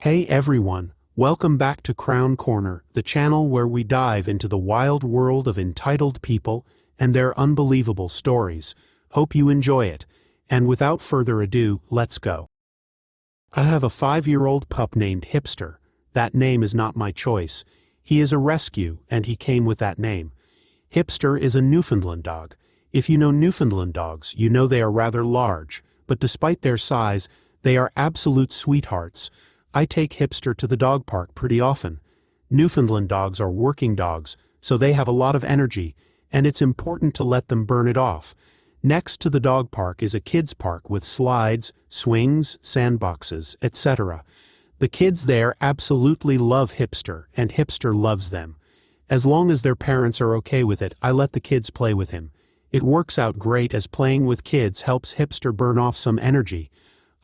Hey everyone, welcome back to K-Korner, the channel where we dive into the wild world of entitled people and their unbelievable stories. Hope you enjoy it. And without further ado, let's go. I have a 5-year-old pup named Hipster. That name is not my choice. He is a rescue, and he came with that name. Hipster is a Newfoundland dog. If you know Newfoundland dogs, you know they are rather large, but despite their size, they are absolute sweethearts. I take Hipster to the dog park pretty often. Newfoundland dogs are working dogs, so they have a lot of energy, and it's important to let them burn it off. Next to the dog park is a kids park with slides, swings, sandboxes, etc. The kids there absolutely love Hipster, and Hipster loves them. As long as their parents are okay with it, I let the kids play with him. It works out great as playing with kids helps Hipster burn off some energy.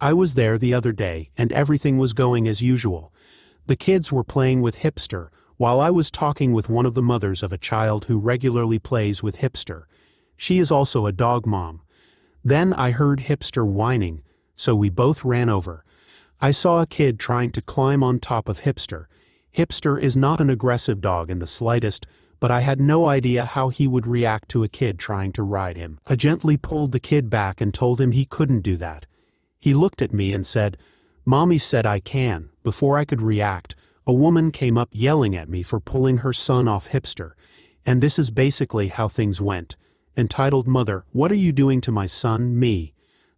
I was there the other day, and everything was going as usual. The kids were playing with Hipster, while I was talking with one of the mothers of a child who regularly plays with Hipster. She is also a dog mom. Then I heard Hipster whining, so we both ran over. I saw a kid trying to climb on top of Hipster. Hipster is not an aggressive dog in the slightest, but I had no idea how he would react to a kid trying to ride him. I gently pulled the kid back and told him he couldn't do that. He looked at me and said, "Mommy said I can." Before I could react, a woman came up yelling at me for pulling her son off Hipster. And this is basically how things went. Entitled mother, "What are you doing to my son, me?"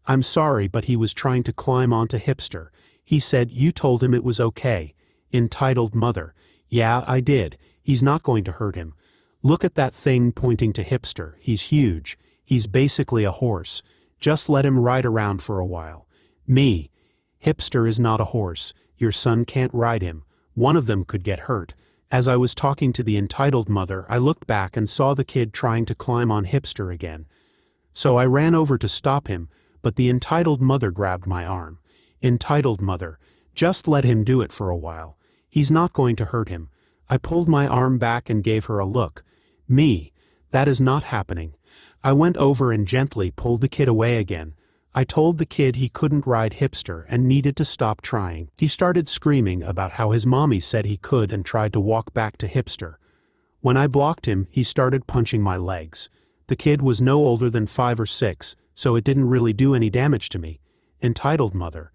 "I'm sorry, but he was trying to climb onto Hipster." He said, "You told him it was okay." Entitled mother, "Yeah, I did. He's not going to hurt him. Look at that thing," pointing to Hipster. "He's huge. He's basically a horse. Just let him ride around for a while." Me. "Hipster is not a horse. Your son can't ride him. One of them could get hurt." As I was talking to the entitled mother, I looked back and saw the kid trying to climb on Hipster again. So I ran over to stop him, but the entitled mother grabbed my arm. Entitled mother, "Just let him do it for a while. He's not going to hurt him." I pulled my arm back and gave her a look. Me. "That is not happening." I went over and gently pulled the kid away again. I told the kid he couldn't ride Hipster and needed to stop trying. He started screaming about how his mommy said he could and tried to walk back to Hipster. When I blocked him, he started punching my legs. The kid was no older than 5 or 6, so it didn't really do any damage to me. Entitled mother,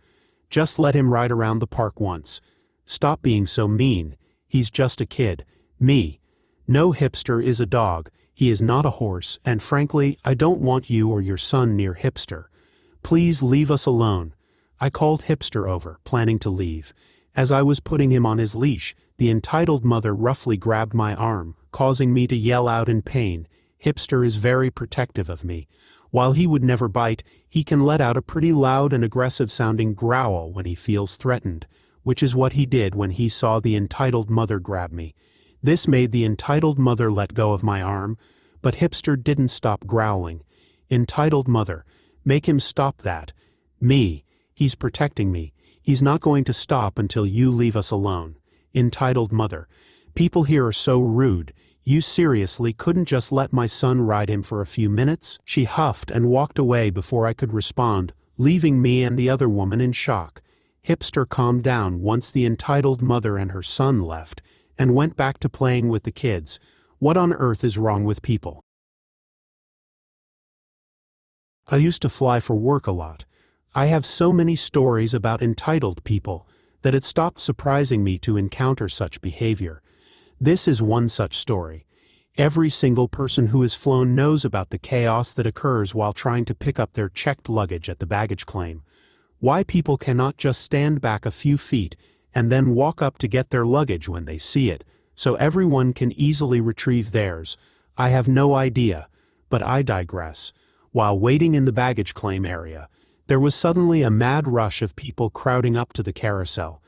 "Just let him ride around the park once. Stop being so mean. He's just a kid." Me. "No, Hipster is a dog. He is not a horse, and frankly, I don't want you or your son near Hipster. Please leave us alone." I called Hipster over, planning to leave. As I was putting him on his leash, the entitled mother roughly grabbed my arm, causing me to yell out in pain. Hipster is very protective of me. While he would never bite, he can let out a pretty loud and aggressive-sounding growl when he feels threatened, which is what he did when he saw the entitled mother grab me. This made the entitled mother let go of my arm, but Hipster didn't stop growling. Entitled mother, "Make him stop that." Me. "He's protecting me. He's not going to stop until you leave us alone." Entitled mother, "People here are so rude. You seriously couldn't just let my son ride him for a few minutes?" She huffed and walked away before I could respond, leaving me and the other woman in shock. Hipster calmed down once the entitled mother and her son left, and went back to playing with the kids. What on earth is wrong with people? I used to fly for work a lot. I have so many stories about entitled people that it stopped surprising me to encounter such behavior. This is one such story. Every single person who has flown knows about the chaos that occurs while trying to pick up their checked luggage at the baggage claim. Why people cannot just stand back a few feet and then walk up to get their luggage when they see it, so everyone can easily retrieve theirs, I have no idea, but I digress. While waiting in the baggage claim area, there was suddenly a mad rush of people crowding up to the carousel.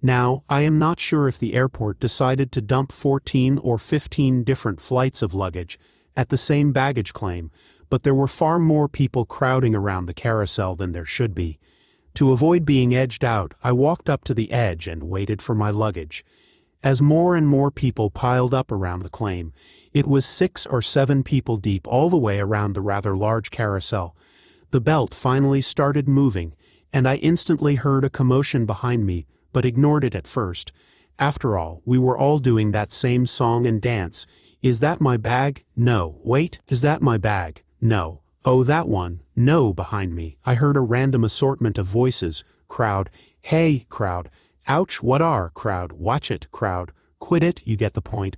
Now, I am not sure if the airport decided to dump 14 or 15 different flights of luggage at the same baggage claim, but there were far more people crowding around the carousel than there should be. To avoid being edged out, I walked up to the edge and waited for my luggage. As more and more people piled up around the claim, it was 6 or 7 people deep all the way around the rather large carousel. The belt finally started moving, and I instantly heard a commotion behind me, but ignored it at first. After all, we were all doing that same song and dance. Is that my bag? No. Wait, is that my bag? No. Oh, that one. No. Behind me, I heard a random assortment of voices. Crowd. Hey, crowd. Ouch, what are? Crowd. Watch it, crowd. Quit it, you get the point.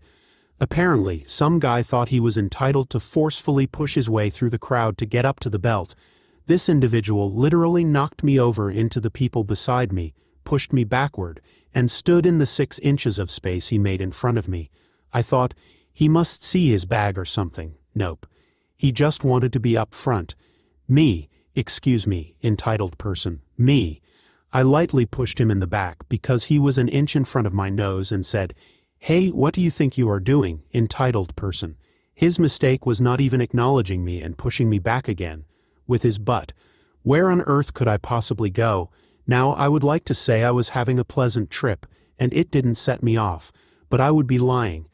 Apparently, some guy thought he was entitled to forcefully push his way through the crowd to get up to the belt. This individual literally knocked me over into the people beside me, pushed me backward, and stood in the 6 inches of space he made in front of me. I thought, he must see his bag or something. Nope. He just wanted to be up front. Me, excuse me, entitled person, me. I lightly pushed him in the back because he was an inch in front of my nose and said, "Hey, what do you think you are doing, entitled person?" His mistake was not even acknowledging me and pushing me back again, with his butt. Where on earth could I possibly go? Now, I would like to say I was having a pleasant trip, and it didn't set me off, but I would be lying.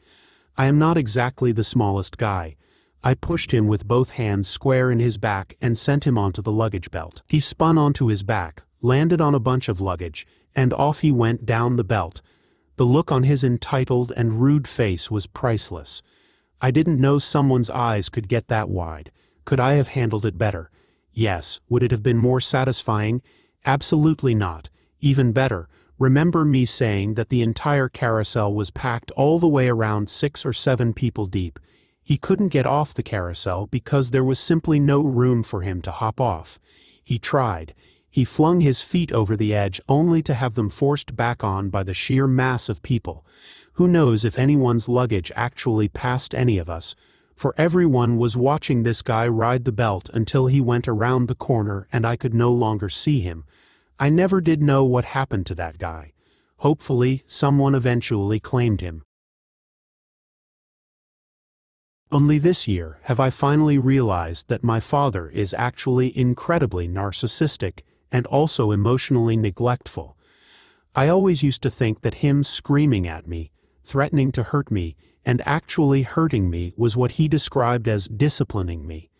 I am not exactly the smallest guy. I pushed him with both hands square in his back and sent him onto the luggage belt. He spun onto his back, landed on a bunch of luggage, and off he went down the belt. The look on his entitled and rude face was priceless. I didn't know someone's eyes could get that wide. Could I have handled it better? Yes. Would it have been more satisfying? Absolutely not. Even better, remember me saying that the entire carousel was packed all the way around 6 or 7 people deep. He couldn't get off the carousel because there was simply no room for him to hop off. He tried. He flung his feet over the edge only to have them forced back on by the sheer mass of people. Who knows if anyone's luggage actually passed any of us, for everyone was watching this guy ride the belt until he went around the corner and I could no longer see him. I never did know what happened to that guy. Hopefully, someone eventually claimed him. Only this year have I finally realized that my father is actually incredibly narcissistic and also emotionally neglectful. I always used to think that him screaming at me, threatening to hurt me, and actually hurting me was what he described as disciplining me.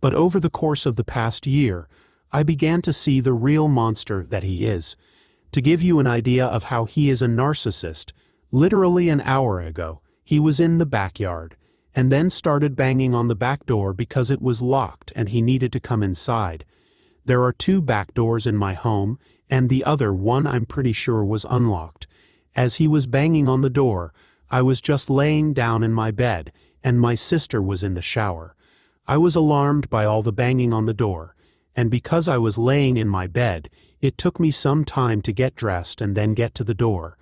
But over the course of the past year, I began to see the real monster that he is. To give you an idea of how he is a narcissist, literally an hour ago, he was in the backyard, and then started banging on the back door because it was locked and he needed to come inside. There are 2 back doors in my home, and the other one I'm pretty sure was unlocked. As he was banging on the door, I was just laying down in my bed, and my sister was in the shower. I was alarmed by all the banging on the door, and because I was laying in my bed, it took me some time to get dressed and then get to the door.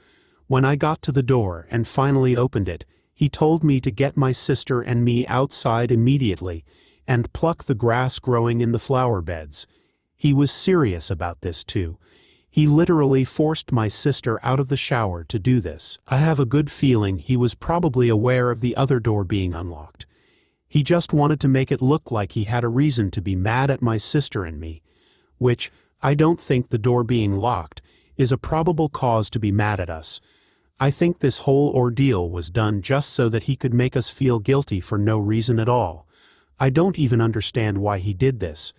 When I got to the door and finally opened it, he told me to get my sister and me outside immediately and pluck the grass growing in the flower beds. He was serious about this too. He literally forced my sister out of the shower to do this. I have a good feeling he was probably aware of the other door being unlocked. He just wanted to make it look like he had a reason to be mad at my sister and me, which, I don't think the door being locked, is a probable cause to be mad at us. I think this whole ordeal was done just so that he could make us feel guilty for no reason at all. I don't even understand why he did this.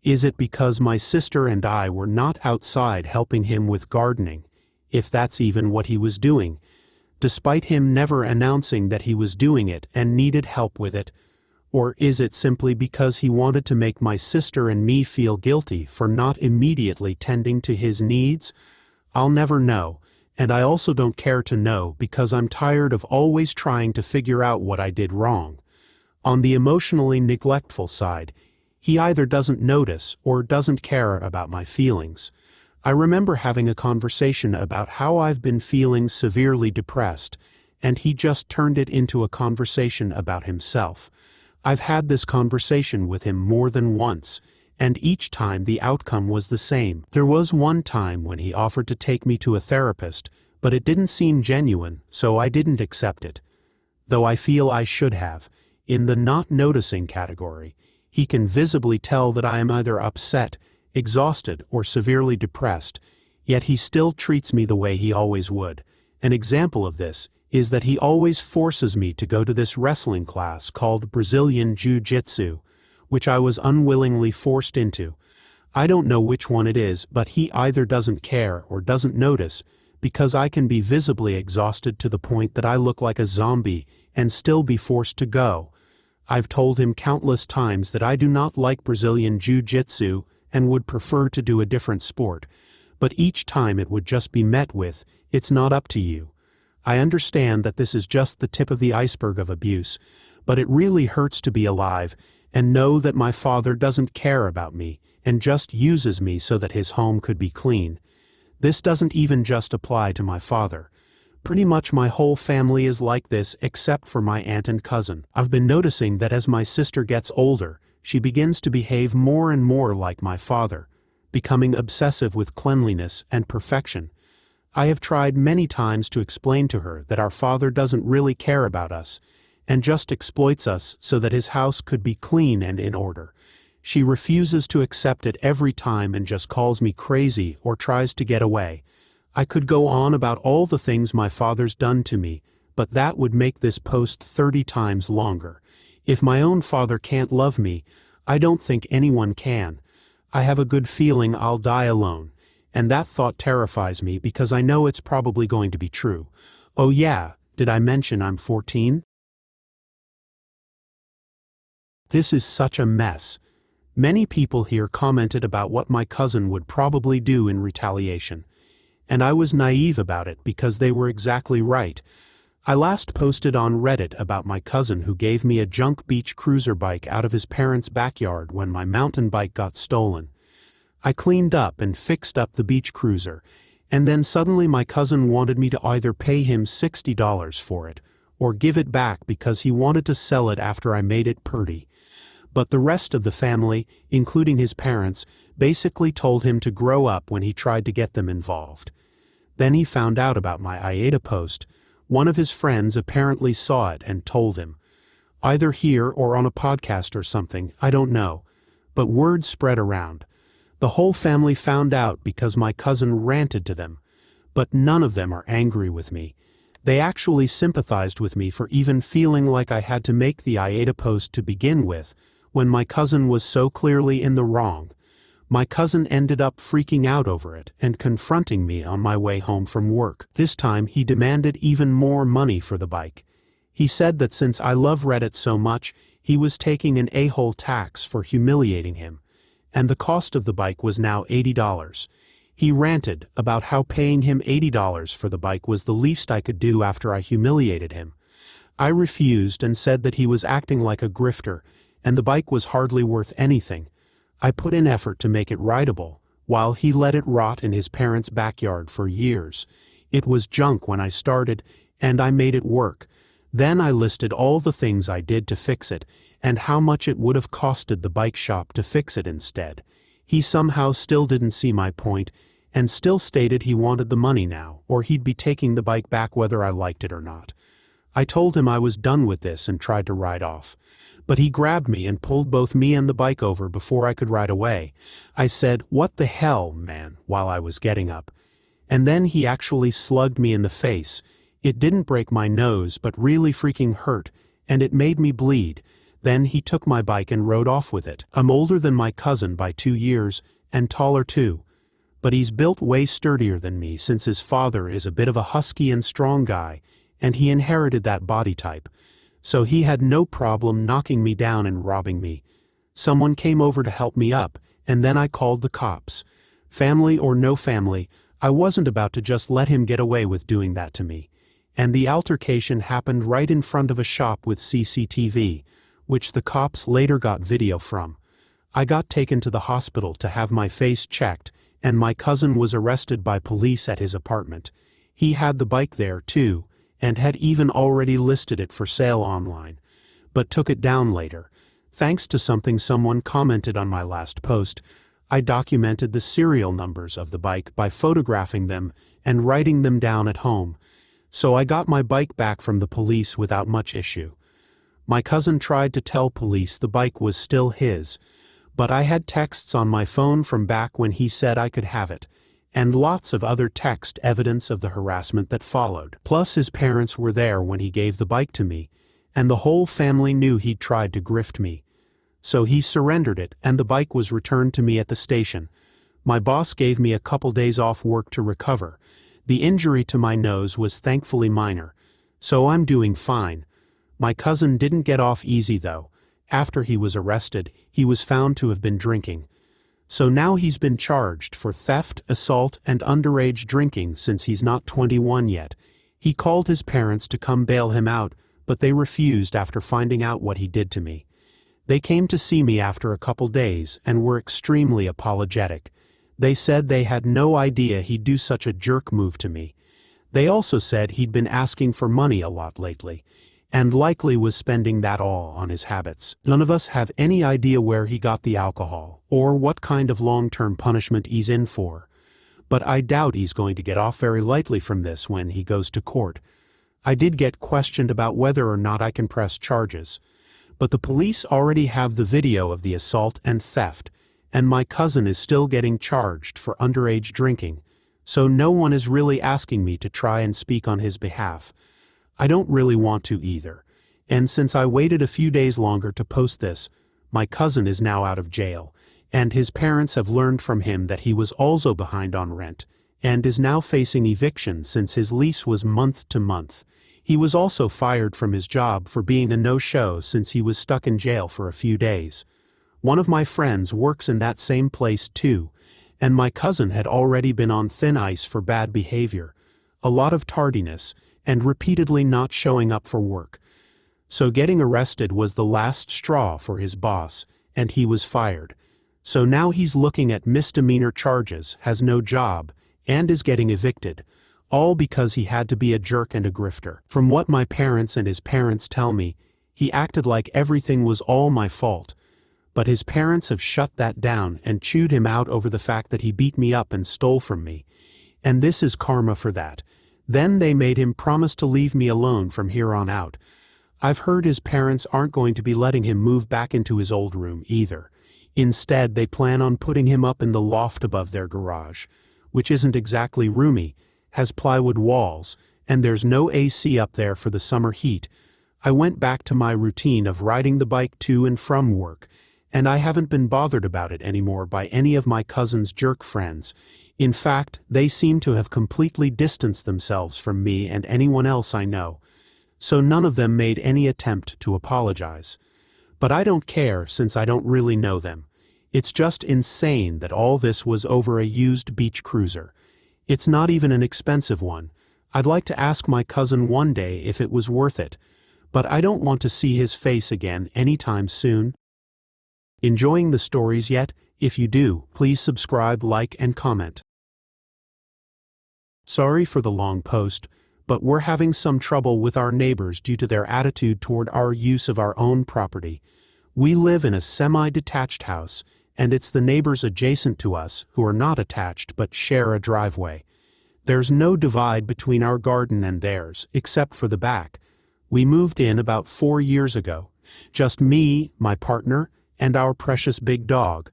Is it because my sister and I were not outside helping him with gardening, if that's even what he was doing, despite him never announcing that he was doing it and needed help with it? Or is it simply because he wanted to make my sister and me feel guilty for not immediately tending to his needs? I'll never know, and I also don't care to know because I'm tired of always trying to figure out what I did wrong. On the emotionally neglectful side, he either doesn't notice or doesn't care about my feelings. I remember having a conversation about how I've been feeling severely depressed, and he just turned it into a conversation about himself. I've had this conversation with him more than once, and each time the outcome was the same. There was one time when he offered to take me to a therapist, but it didn't seem genuine, so I didn't accept it. Though I feel I should have. In the not noticing category, he can visibly tell that I am either upset, exhausted, or severely depressed, yet he still treats me the way he always would. An example of this is that he always forces me to go to this wrestling class called Brazilian Jiu-Jitsu, which I was unwillingly forced into. I don't know which one it is, but he either doesn't care or doesn't notice, because I can be visibly exhausted to the point that I look like a zombie and still be forced to go. I've told him countless times that I do not like Brazilian Jiu-Jitsu and would prefer to do a different sport, but each time it would just be met with, "It's not up to you." I understand that this is just the tip of the iceberg of abuse, but it really hurts to be alive and know that my father doesn't care about me and just uses me so that his home could be clean. This doesn't even just apply to my father. Pretty much my whole family is like this except for my aunt and cousin. I've been noticing that as my sister gets older, she begins to behave more and more like my father, becoming obsessive with cleanliness and perfection. I have tried many times to explain to her that our father doesn't really care about us and just exploits us so that his house could be clean and in order. She refuses to accept it every time and just calls me crazy or tries to get away. I could go on about all the things my father's done to me, but that would make this post 30 times longer. If my own father can't love me, I don't think anyone can. I have a good feeling I'll die alone, and that thought terrifies me because I know it's probably going to be true. Oh yeah, did I mention I'm 14? This is such a mess. Many people here commented about what my cousin would probably do in retaliation, and I was naive about it because they were exactly right. I last posted on Reddit about my cousin who gave me a junk beach cruiser bike out of his parents' backyard when my mountain bike got stolen. I cleaned up and fixed up the beach cruiser, and then suddenly my cousin wanted me to either pay him $60 for it or give it back because he wanted to sell it after I made it purty. But the rest of the family, including his parents, basically told him to grow up when he tried to get them involved. Then he found out about my IATA post. One of his friends apparently saw it and told him. Either here or on a podcast or something, I don't know. But word spread around. The whole family found out because my cousin ranted to them. But none of them are angry with me. They actually sympathized with me for even feeling like I had to make the IATA post to begin with, when my cousin was so clearly in the wrong. My cousin ended up freaking out over it and confronting me on my way home from work. This time he demanded even more money for the bike. He said that since I love Reddit so much, he was taking an a-hole tax for humiliating him, and the cost of the bike was now $80. He ranted about how paying him $80 for the bike was the least I could do after I humiliated him. I refused and said that he was acting like a grifter, and the bike was hardly worth anything. I put in effort to make it rideable, while he let it rot in his parents' backyard for years. It was junk when I started, and I made it work. Then I listed all the things I did to fix it, and how much it would have costed the bike shop to fix it instead. He somehow still didn't see my point, and still stated he wanted the money now, or he'd be taking the bike back whether I liked it or not. I told him I was done with this and tried to ride off. But he grabbed me and pulled both me and the bike over before I could ride away. I said, "What the hell, man," while I was getting up. And then he actually slugged me in the face. It didn't break my nose, but really freaking hurt, and it made me bleed. Then he took my bike and rode off with it. I'm older than my cousin by 2 years, and taller too. But he's built way sturdier than me since his father is a bit of a husky and strong guy, and he inherited that body type. So he had no problem knocking me down and robbing me. Someone came over to help me up, and then I called the cops. Family or no family, I wasn't about to just let him get away with doing that to me. And the altercation happened right in front of a shop with CCTV, which the cops later got video from. I got taken to the hospital to have my face checked, and my cousin was arrested by police at his apartment. He had the bike there too, and had even already listed it for sale online, but took it down later. Thanks to something someone commented on my last post, I documented the serial numbers of the bike by photographing them and writing them down at home, so I got my bike back from the police without much issue. My cousin tried to tell police the bike was still his, but I had texts on my phone from back when he said I could have it, and lots of other text evidence of the harassment that followed. Plus his parents were there when he gave the bike to me, and the whole family knew he'd tried to grift me. So he surrendered it, and the bike was returned to me at the station. My boss gave me a couple days off work to recover. The injury to my nose was thankfully minor, so I'm doing fine. My cousin didn't get off easy though. After he was arrested, he was found to have been drinking. So now he's been charged for theft, assault, and underage drinking since he's not 21 yet. He called his parents to come bail him out, but they refused after finding out what he did to me. They came to see me after a couple days and were extremely apologetic. They said they had no idea he'd do such a jerk move to me. They also said he'd been asking for money a lot lately, and likely was spending that all on his habits. None of us have any idea where he got the alcohol, or what kind of long-term punishment he's in for. But I doubt he's going to get off very lightly from this when he goes to court. I did get questioned about whether or not I can press charges, but the police already have the video of the assault and theft, and my cousin is still getting charged for underage drinking, so no one is really asking me to try and speak on his behalf. I don't really want to either, and since I waited a few days longer to post this, my cousin is now out of jail, and his parents have learned from him that he was also behind on rent, and is now facing eviction since his lease was month to month. He was also fired from his job for being a no-show since he was stuck in jail for a few days. One of my friends works in that same place too, and my cousin had already been on thin ice for bad behavior, a lot of tardiness, and repeatedly not showing up for work. So getting arrested was the last straw for his boss, and he was fired. So now he's looking at misdemeanor charges, has no job, and is getting evicted, all because he had to be a jerk and a grifter. From what my parents and his parents tell me, he acted like everything was all my fault. But his parents have shut that down and chewed him out over the fact that he beat me up and stole from me. And this is karma for that. Then they made him promise to leave me alone from here on out. I've heard his parents aren't going to be letting him move back into his old room either. Instead, they plan on putting him up in the loft above their garage, which isn't exactly roomy, has plywood walls, and there's no AC up there for the summer heat. I went back to my routine of riding the bike to and from work, and I haven't been bothered about it anymore by any of my cousin's jerk friends. In fact, they seem to have completely distanced themselves from me and anyone else I know, so none of them made any attempt to apologize. But I don't care since I don't really know them. It's just insane that all this was over a used beach cruiser. It's not even an expensive one. I'd like to ask my cousin one day if it was worth it, but I don't want to see his face again anytime soon. Enjoying the stories yet? If you do, please subscribe, like, and comment. Sorry for the long post, but we're having some trouble with our neighbors due to their attitude toward our use of our own property. We live in a semi-detached house, and it's the neighbors adjacent to us who are not attached but share a driveway. There's no divide between our garden and theirs, except for the back. We moved in about 4 years ago. Just me, my partner, and our precious big dog.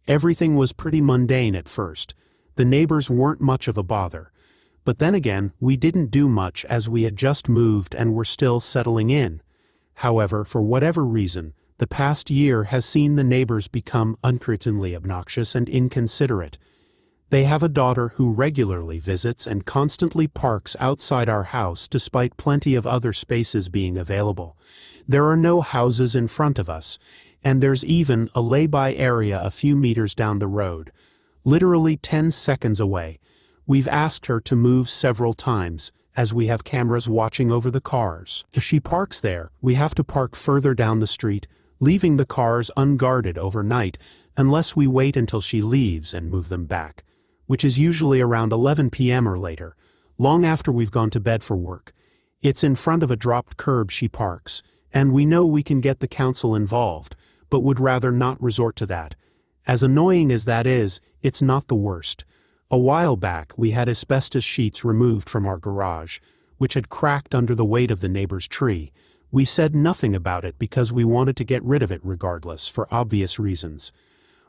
Everything was pretty mundane at first. The neighbors weren't much of a bother. But then again, we didn't do much as we had just moved and were still settling in. However, for whatever reason, the past year has seen the neighbors become uncritically obnoxious and inconsiderate. They have a daughter who regularly visits and constantly parks outside our house despite plenty of other spaces being available. There are no houses in front of us, and there's even a lay-by area a few meters down the road, literally 10 seconds away. We've asked her to move several times, as we have cameras watching over the cars. If she parks there, we have to park further down the street, leaving the cars unguarded overnight unless we wait until she leaves and move them back, which is usually around 11 p.m. or later, long after we've gone to bed for work. It's in front of a dropped curb she parks, and we know we can get the council involved, but would rather not resort to that. As annoying as that is, it's not the worst. A while back, we had asbestos sheets removed from our garage, which had cracked under the weight of the neighbor's tree. We said nothing about it because we wanted to get rid of it regardless, for obvious reasons.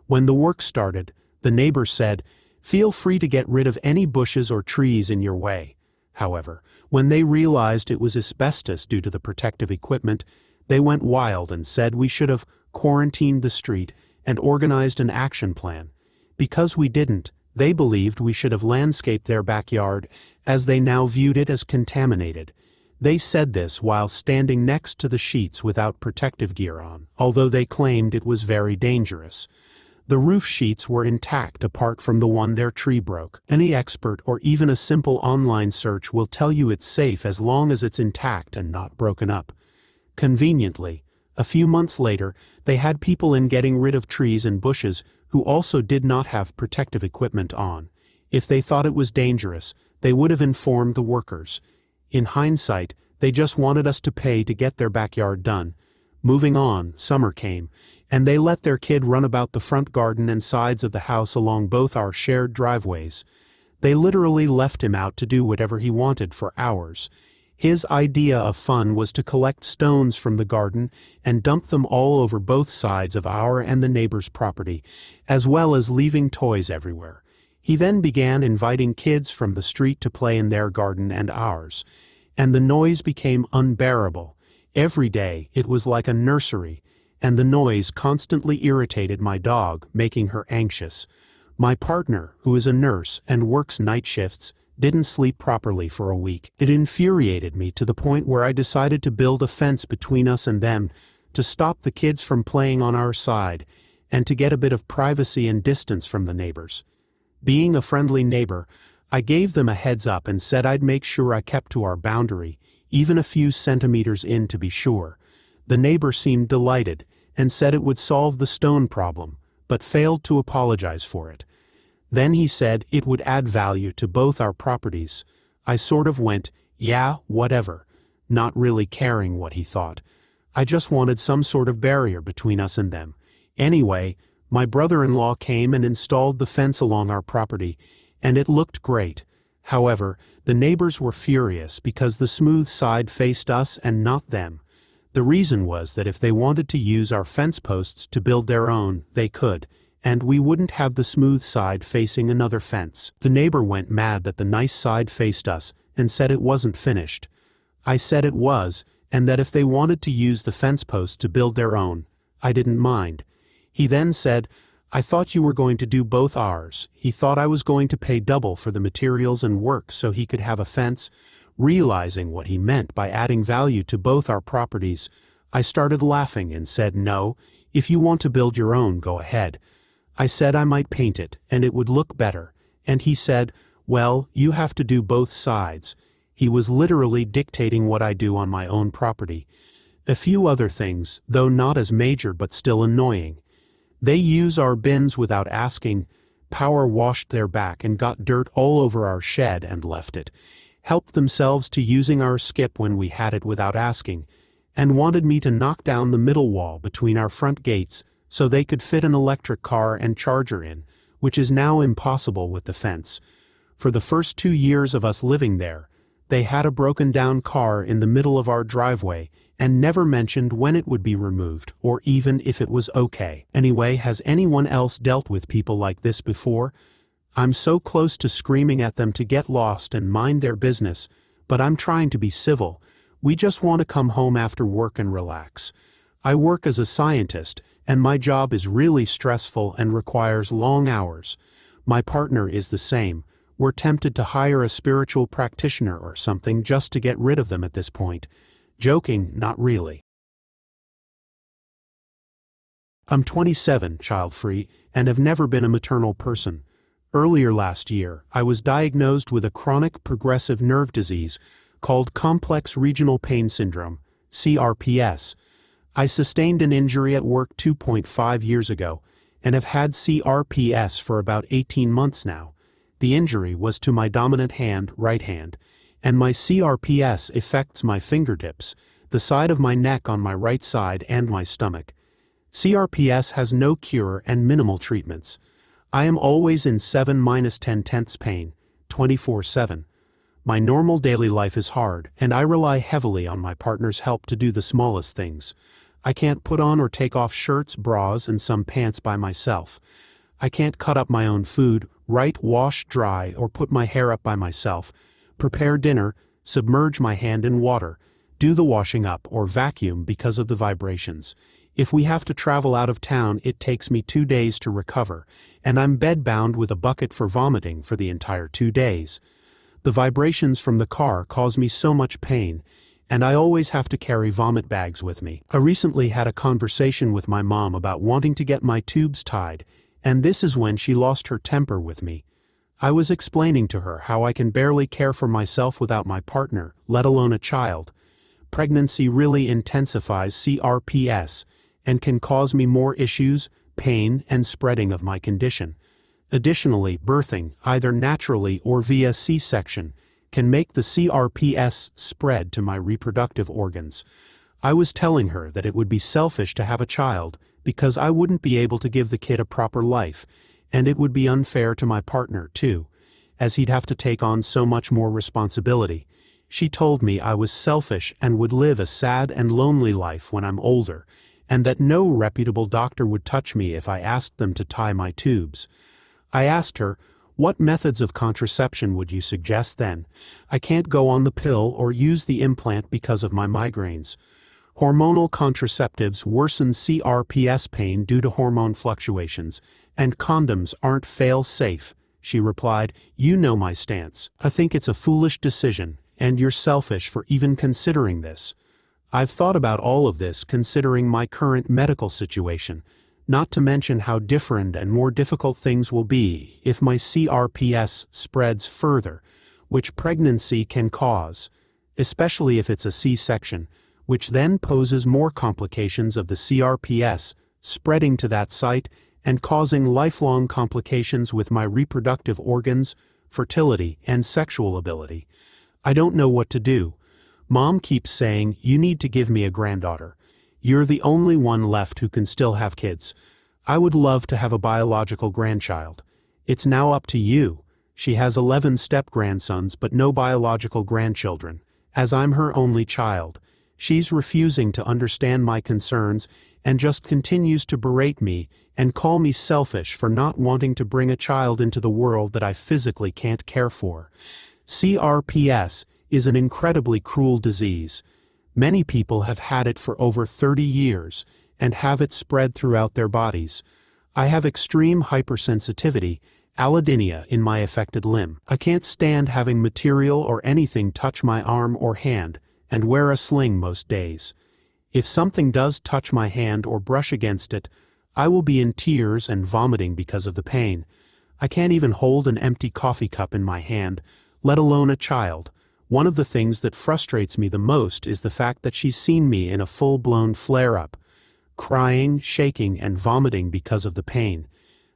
When the work started, the neighbor said, "Feel free to get rid of any bushes or trees in your way." However, when they realized it was asbestos due to the protective equipment, they went wild and said we should have quarantined the street and organized an action plan. Because we didn't, They believed we should have landscaped their backyard, as they now viewed it as contaminated. They said this while standing next to the sheets without protective gear on, although they claimed it was very dangerous. The roof sheets were intact apart from the one their tree broke. Any expert or even a simple online search will tell you it's safe as long as it's intact and not broken up. Conveniently, a few months later, they had people in getting rid of trees and bushes who also did not have protective equipment on. If they thought it was dangerous, they would have informed the workers. In hindsight, they just wanted us to pay to get their backyard done. Moving on, summer came, and they let their kid run about the front garden and sides of the house along both our shared driveways. They literally left him out to do whatever he wanted for hours. His idea of fun was to collect stones from the garden and dump them all over both sides of our and the neighbor's property, as well as leaving toys everywhere. He then began inviting kids from the street to play in their garden and ours, and the noise became unbearable. Every day it was like a nursery, and the noise constantly irritated my dog, making her anxious. My partner, who is a nurse and works night shifts, didn't sleep properly for a week. It infuriated me to the point where I decided to build a fence between us and them, to stop the kids from playing on our side, and to get a bit of privacy and distance from the neighbors. Being a friendly neighbor, I gave them a heads up and said I'd make sure I kept to our boundary, even a few centimeters in to be sure. The neighbor seemed delighted, and said it would solve the stone problem, but failed to apologize for it. Then he said it would add value to both our properties. I sort of went, yeah, whatever, not really caring what he thought. I just wanted some sort of barrier between us and them. Anyway, my brother-in-law came and installed the fence along our property, and it looked great. However, the neighbors were furious because the smooth side faced us and not them. The reason was that if they wanted to use our fence posts to build their own, they could, and we wouldn't have the smooth side facing another fence. The neighbor went mad that the nice side faced us and said it wasn't finished. I said it was, and that if they wanted to use the fence posts to build their own, I didn't mind. He then said, I thought you were going to do both ours. He thought I was going to pay double for the materials and work so he could have a fence. Realizing what he meant by adding value to both our properties, I started laughing and said, no, if you want to build your own, go ahead. I said I might paint it, and it would look better, and he said, well, you have to do both sides. He was literally dictating what I do on my own property. A few other things, though not as major but still annoying. They use our bins without asking, power washed their back and got dirt all over our shed and left it, helped themselves to using our skip when we had it without asking, and wanted me to knock down the middle wall between our front gates so they could fit an electric car and charger in, which is now impossible with the fence. For the first 2 years of us living there, they had a broken-down car in the middle of our driveway and never mentioned when it would be removed or even if it was okay. Anyway, has anyone else dealt with people like this before? I'm so close to screaming at them to get lost and mind their business, but I'm trying to be civil. We just want to come home after work and relax. I work as a scientist, and my job is really stressful and requires long hours. My partner is the same. We're tempted to hire a spiritual practitioner or something just to get rid of them at this point. Joking, not really. I'm 27, child-free, and have never been a maternal person. Earlier last year, I was diagnosed with a chronic progressive nerve disease called Complex Regional Pain Syndrome, CRPS. I sustained an injury at work 2.5 years ago, and have had CRPS for about 18 months now. The injury was to my dominant hand, right hand, and my CRPS affects my fingertips, the side of my neck on my right side, and my stomach. CRPS has no cure and minimal treatments. I am always in 7-10 pain, 24/7. My normal daily life is hard, and I rely heavily on my partner's help to do the smallest things. I can't put on or take off shirts, bras, and some pants by myself. I can't cut up my own food, write, wash, dry, or put my hair up by myself, prepare dinner, submerge my hand in water, do the washing up, or vacuum because of the vibrations. If we have to travel out of town, it takes me 2 days to recover, and I'm bedbound with a bucket for vomiting for the entire 2 days. The vibrations from the car cause me so much pain, and I always have to carry vomit bags with me. I recently had a conversation with my mom about wanting to get my tubes tied, and this is when she lost her temper with me. I was explaining to her how I can barely care for myself without my partner, let alone a child. Pregnancy really intensifies CRPS and can cause me more issues, pain, and spreading of my condition. Additionally, birthing, either naturally or via C-section, can make the CRPS spread to my reproductive organs. I was telling her that it would be selfish to have a child because I wouldn't be able to give the kid a proper life, and it would be unfair to my partner too, as he'd have to take on so much more responsibility. She told me I was selfish and would live a sad and lonely life when I'm older, and that no reputable doctor would touch me if I asked them to tie my tubes. I asked her, "What methods of contraception would you suggest then? I can't go on the pill or use the implant because of my migraines. Hormonal contraceptives worsen CRPS pain due to hormone fluctuations, and condoms aren't fail-safe," she replied. "You know my stance. I think it's a foolish decision, and you're selfish for even considering this. I've thought about all of this considering my current medical situation, not to mention how different and more difficult things will be if my CRPS spreads further, which pregnancy can cause, especially if it's a C-section, which then poses more complications of the CRPS spreading to that site and causing lifelong complications with my reproductive organs, fertility, and sexual ability. I don't know what to do. Mom keeps saying, you need to give me a granddaughter. You're the only one left who can still have kids. I would love to have a biological grandchild. It's now up to you. She has 11 step-grandsons but no biological grandchildren, as I'm her only child. She's refusing to understand my concerns and just continues to berate me and call me selfish for not wanting to bring a child into the world that I physically can't care for. CRPS is an incredibly cruel disease. Many people have had it for over 30 years and have it spread throughout their bodies. I have extreme hypersensitivity, allodynia, in my affected limb. I can't stand having material or anything touch my arm or hand, and wear a sling most days. If something does touch my hand or brush against it, I will be in tears and vomiting because of the pain. I can't even hold an empty coffee cup in my hand, let alone a child. One of the things that frustrates me the most is the fact that she's seen me in a full-blown flare-up, crying, shaking, and vomiting because of the pain.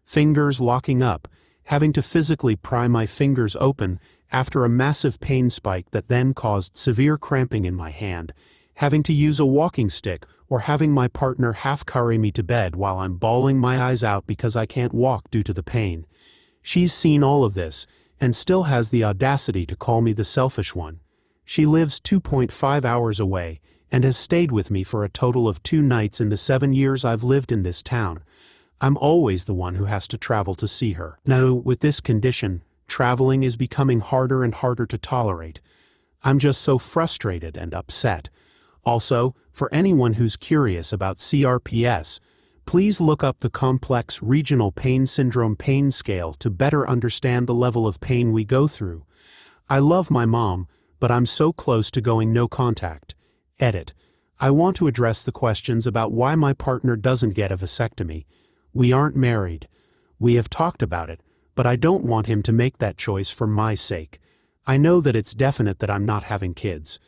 Fingers locking up, having to physically pry my fingers open after a massive pain spike that then caused severe cramping in my hand, having to use a walking stick, or having my partner half-carry me to bed while I'm bawling my eyes out because I can't walk due to the pain. She's seen all of this, and still has the audacity to call me the selfish one. She lives 2.5 hours away, and has stayed with me for a total of 2 nights in the 7 years I've lived in this town. I'm always the one who has to travel to see her. Now, with this condition, traveling is becoming harder and harder to tolerate. I'm just so frustrated and upset. Also, for anyone who's curious about CRPS, please look up the complex regional pain syndrome pain scale to better understand the level of pain we go through. I love my mom, but I'm so close to going no contact. Edit. I want to address the questions about why my partner doesn't get a vasectomy. We aren't married. We have talked about it, but I don't want him to make that choice for my sake. I know that it's definite that I'm not having kids.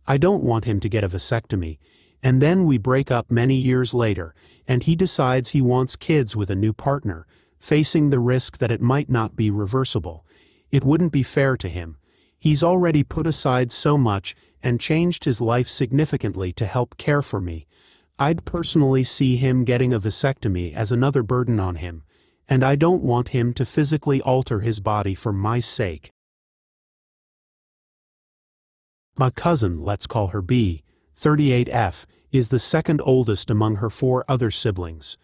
I don't want him to get a vasectomy, and then we break up many years later, and he decides he wants kids with a new partner, facing the risk that it might not be reversible. It wouldn't be fair to him. He's already put aside so much and changed his life significantly to help care for me. I'd personally see him getting a vasectomy as another burden on him, and I don't want him to physically alter his body for my sake. My cousin, let's call her B, 38F, is the second oldest among her 4 other siblings.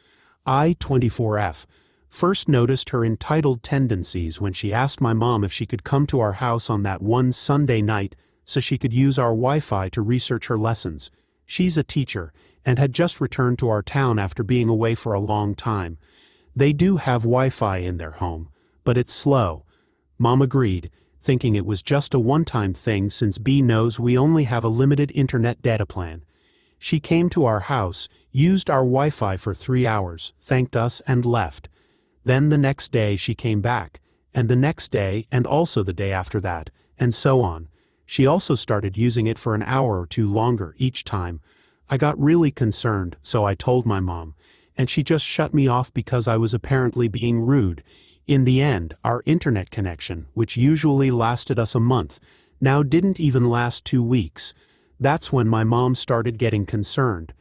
I, 24F, first noticed her entitled tendencies when she asked my mom if she could come to our house on that one Sunday night so she could use our Wi-Fi to research her lessons. She's a teacher, and had just returned to our town after being away for a long time. They do have Wi-Fi in their home, but it's slow. Mom agreed, thinking it was just a one-time thing since B knows we only have a limited internet data plan. She came to our house, used our Wi-Fi for 3 hours, thanked us and left. Then the next day she came back, and the next day and also the day after that, and so on. She also started using it for an hour or two longer each time. I got really concerned, so I told my mom, and she just shut me off because I was apparently being rude. In the end, our internet connection, which usually lasted us a month, now didn't even last 2 weeks. That's when my mom started getting concerned.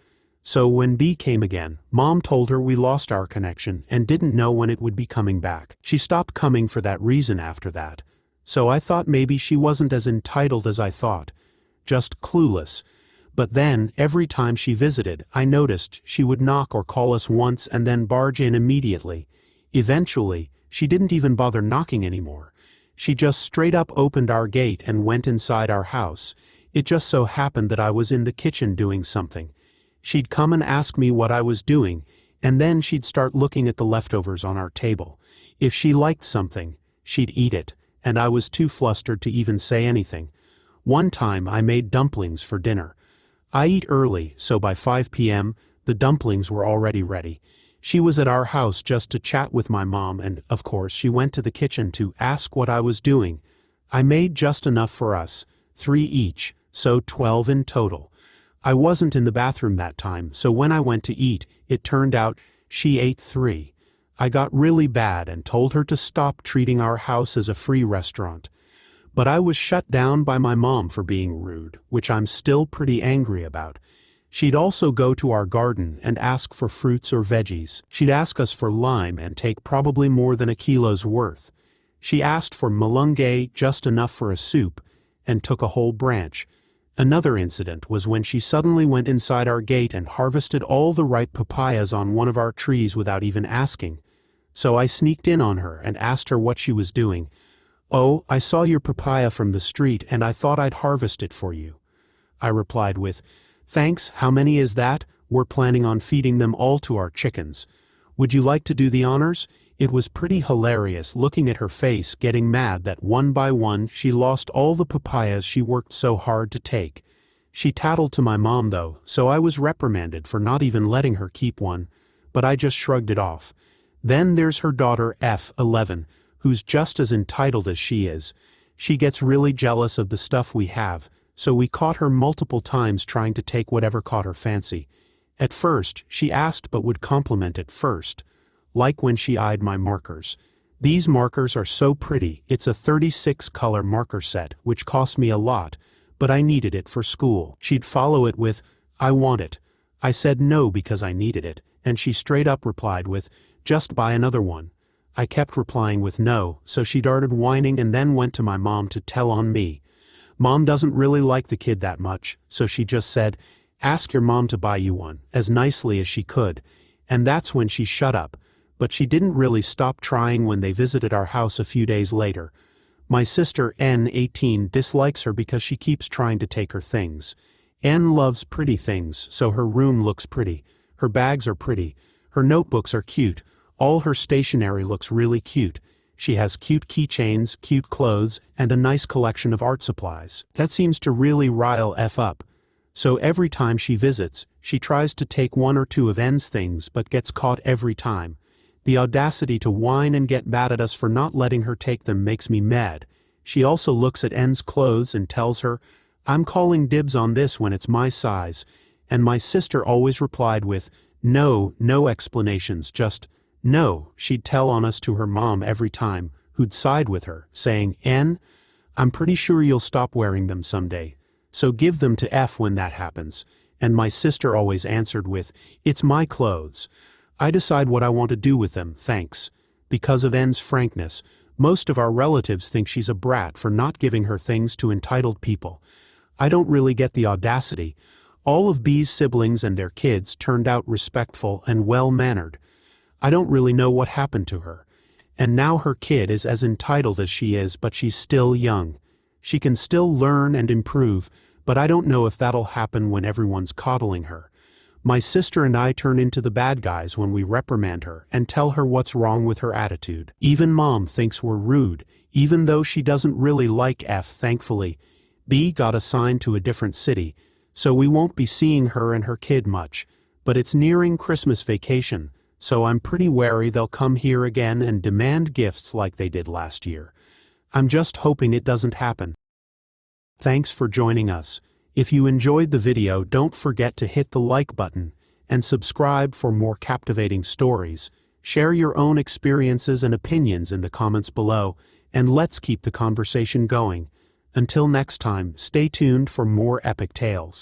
So when B came again, Mom told her we lost our connection and didn't know when it would be coming back. She stopped coming for that reason after that. So I thought maybe she wasn't as entitled as I thought. Just clueless. But then, every time she visited, I noticed she would knock or call us once and then barge in immediately. Eventually, she didn't even bother knocking anymore. She just straight up opened our gate and went inside our house. It just so happened that I was in the kitchen doing something. She'd come and ask me what I was doing, and then she'd start looking at the leftovers on our table. If she liked something, she'd eat it, and I was too flustered to even say anything. One time I made dumplings for dinner. I eat early, so by 5 p.m., the dumplings were already ready. She was at our house just to chat with my mom, and, of course, she went to the kitchen to ask what I was doing. I made just enough for us, 3 each, so 12 in total. I wasn't in the bathroom that time, so when I went to eat, it turned out she ate 3. I got really bad and told her to stop treating our house as a free restaurant. But I was shut down by my mom for being rude, which I'm still pretty angry about. She'd also go to our garden and ask for fruits or veggies. She'd ask us for lime and take probably more than a kilo's worth. She asked for malunggay, just enough for a soup, and took a whole branch. Another incident was when she suddenly went inside our gate and harvested all the ripe papayas on one of our trees without even asking. So I sneaked in on her and asked her what she was doing. "Oh, I saw your papaya from the street and I thought I'd harvest it for you." I replied with, "Thanks, how many is that? We're planning on feeding them all to our chickens. Would you like to do the honors?" It was pretty hilarious looking at her face getting mad that one by one she lost all the papayas she worked so hard to take. She tattled to my mom though, so I was reprimanded for not even letting her keep one, but I just shrugged it off. Then there's her daughter F11, who's just as entitled as she is. She gets really jealous of the stuff we have, so we caught her multiple times trying to take whatever caught her fancy. At first, she asked but would compliment it first. Like when she eyed my markers. These markers are so pretty. It's a 36-color marker set, which cost me a lot, but I needed it for school. She'd follow it with, "I want it." I said no because I needed it, and she straight up replied with, "Just buy another one." I kept replying with no, so she started whining and then went to my mom to tell on me. Mom doesn't really like the kid that much, so she just said, "Ask your mom to buy you one," as nicely as she could, and that's when she shut up. But she didn't really stop trying when they visited our house a few days later. My sister N18 dislikes her because she keeps trying to take her things. N loves pretty things, so her room looks pretty. Her bags are pretty. Her notebooks are cute. All her stationery looks really cute. She has cute keychains, cute clothes, and a nice collection of art supplies. That seems to really rile F up. So every time she visits, she tries to take 1 or 2 of N's things but gets caught every time. The audacity to whine and get mad at us for not letting her take them makes me mad. She also looks at N's clothes and tells her, "I'm calling dibs on this when it's my size," and my sister always replied with, "No, no explanations, just no." She'd tell on us to her mom every time, who'd side with her, saying, "N, I'm pretty sure you'll stop wearing them someday, so give them to F when that happens." And my sister always answered with, "It's my clothes. I decide what I want to do with them, thanks." Because of N's frankness, most of our relatives think she's a brat for not giving her things to entitled people. I don't really get the audacity. All of B's siblings and their kids turned out respectful and well-mannered. I don't really know what happened to her. And now her kid is as entitled as she is, but she's still young. She can still learn and improve, but I don't know if that'll happen when everyone's coddling her. My sister and I turn into the bad guys when we reprimand her and tell her what's wrong with her attitude. Even Mom thinks we're rude, even though she doesn't really like F. Thankfully, B got assigned to a different city, so we won't be seeing her and her kid much, but it's nearing Christmas vacation, so I'm pretty wary they'll come here again and demand gifts like they did last year. I'm just hoping it doesn't happen. Thanks for joining us. If you enjoyed the video, don't forget to hit the like button and subscribe for more captivating stories. Share your own experiences and opinions in the comments below, and let's keep the conversation going. Until next time, stay tuned for more epic tales.